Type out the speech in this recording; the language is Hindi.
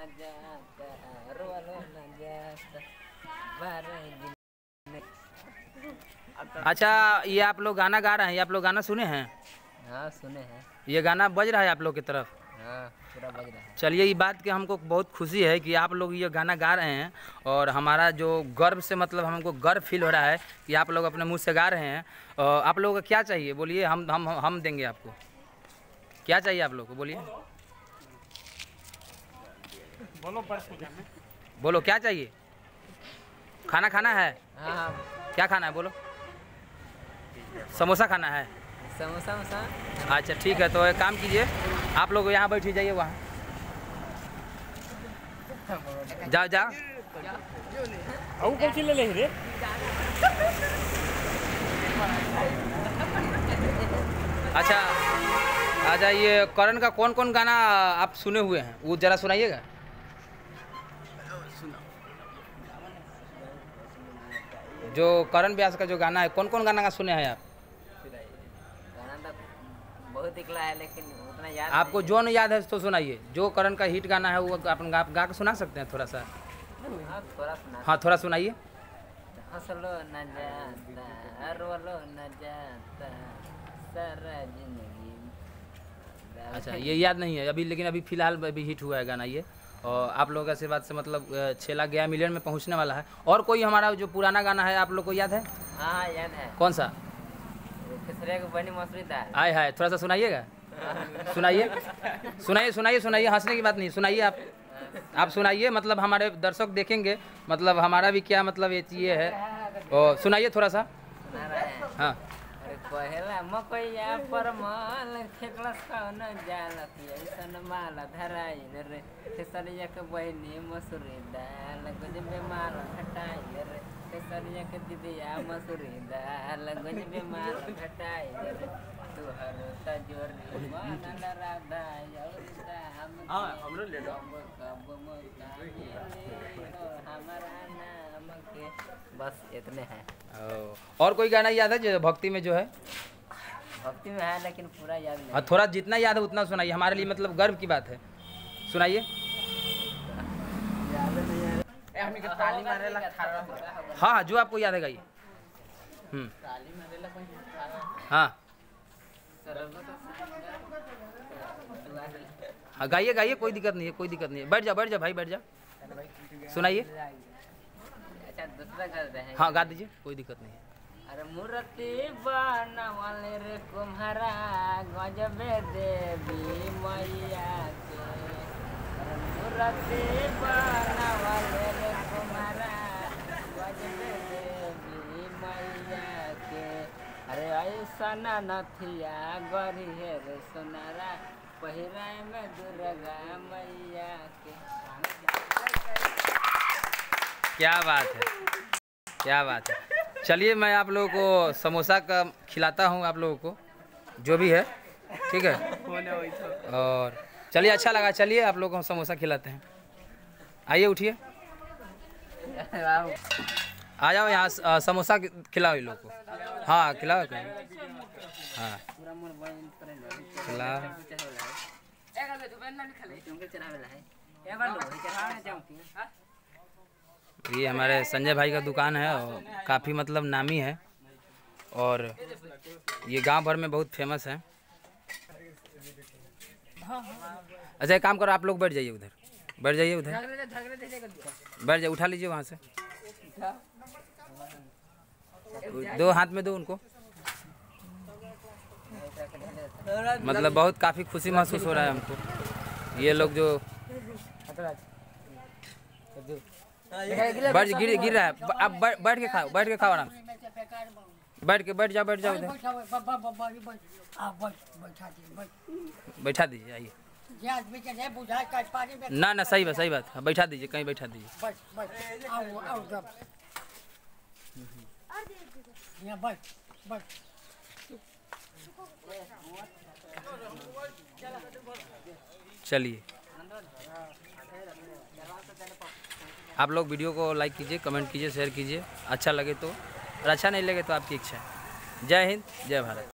न जाता, रोलो न जाता, बारह। अच्छा, ये आप लोग गाना गा रहे हैं, ये आप लोग गाना सुने हैं? हाँ सुने हैं। ये गाना बज रहा है आप लोग की तरफ? हाँ पूरा बज रहा है। चलिए, ये बात की हमको बहुत खुशी है कि आप लोग ये गाना गा रहे हैं और हमारा जो गर्व से मतलब हमको गर्व फील हो रहा है कि आप लोग अपने मुंह से गा रहे हैं। आप लोगों को क्या चाहिए बोलिए, हम देंगे आपको। क्या चाहिए आप लोग को बोलिए, बोलो क्या चाहिए? खाना खाना है? हाँ क्या खाना है बोलो? समोसा खाना है? समोसा वोसा। अच्छा ठीक है, तो एक काम कीजिए, आप लोग यहाँ बैठ जाइए, वहाँ जाओ जाओ। ले ले रे। अच्छा अच्छा, ये करण का कौन कौन गाना आप सुने हुए हैं वो जरा सुनाइएगा। जो करण व्यास का जो गाना है, कौन कौन गाना का सुने हैं आप? गाना तो बहुत निकला है लेकिन उतना याद आपको नहीं जो नहीं याद है तो सुनाइए। जो करण का हिट गाना है वो आप गा के सुना सकते हैं थोड़ा सा? है। हाँ थोड़ा सुना। हाँ थोड़ा सुनाइए। हंसलो न जाता, रोलो न जाता, सारा जिंदगी। अच्छा, ये याद नहीं है अभी, लेकिन अभी फिलहाल अभी हिट हुआ है गाना ये, और आप लोगों के आशीर्वाद से मतलब 6 लाख 11 मिलियन में पहुंचने वाला है। और कोई हमारा जो पुराना गाना है आप लोग को याद है? हाँ याद है। कौन सा? खिसरे को बनी मसूरी दाल। आए हाय, थोड़ा सा सुनाइएगा। सुनाइए सुनाइए सुनाइए सुनाइए, हंसने की बात नहीं, सुनाइए आप सुनाइए, मतलब हमारे दर्शक देखेंगे, मतलब हमारा भी क्या मतलब ये है। और सुनाइए थोड़ा सा। सुना रहे हैं। हाँ अरे पहला मकैया पर माल खेकलस कौन जालत ऐसन माल धराइल रे, खेसरिया के बहनी मसूरी दाल गजबे माल घटाइल रे, खेसरिया के दीदिया मसूरी दाल गजबे माल घटाइल रे, तुहर तजोरी बनल राधा यौदा हमरो ले लो कब हमारा नाम के। बस इतने हैं। और कोई गाना याद है जो भक्ति में जो है? भक्ति में है लेकिन पूरा याद नहीं। हाँ थोड़ा जितना याद है उतना सुनाइए, हमारे लिए मतलब गर्व की बात है, सुनाइए। हाँ जो आपको याद है गाइए। हाँ हाँ गाइए गाइए, कोई दिक्कत नहीं है, कोई दिक्कत नहीं है, बैठ जा भाई, बैठ जा, सुनाइए। अच्छा दूसरा कर रहे हैं। हाँ गा दीजिए, कोई दिक्कत नहीं है। अरे मूर्ति बनवले रे कुम्हारा गजबे देवी मैया के, अरे मूर्ति बनवले रे कुम्हारा गजबे देवी मैया के, अरे ऐसा नथिया गरी है रे सोनारा पहिराए में दुर्गा मैया के। क्या बात है, क्या बात है। चलिए मैं आप लोगों को समोसा का खिलाता हूँ, आप लोगों को जो भी है, ठीक है। और चलिए अच्छा लगा, चलिए आप लोगों को समोसा खिलाते हैं। आइए उठिए, आ जाओ यहाँ, समोसा खिलाओ इन लोग को। हाँ खिलाओ, हाँ खिलाओ। ये हमारे संजय भाई का दुकान है और काफ़ी मतलब नामी है, और ये गांव भर में बहुत फेमस है। अच्छा एक काम करो, आप लोग बैठ जाइए उधर, बैठ जाइए उधर, बैठ जाइए, उठा लीजिए वहाँ से, दो हाथ में दो उनको। मतलब बहुत काफ़ी खुशी महसूस हो रहा है हमको। ये लोग जो गिर रहा है, आप बैठ के खाओ, बैठ के खाओ आराम से, बैठ जाओ उधर, बैठा दीजिए। आइए ना सही बात, सही बात, बैठा दीजिए, कहीं बैठा दीजिए। चलिए आप लोग वीडियो को लाइक कीजिए, कमेंट कीजिए, शेयर कीजिए, अच्छा लगे तो, और अच्छा नहीं लगे तो आपकी इच्छा है। जय हिंद, जय भारत।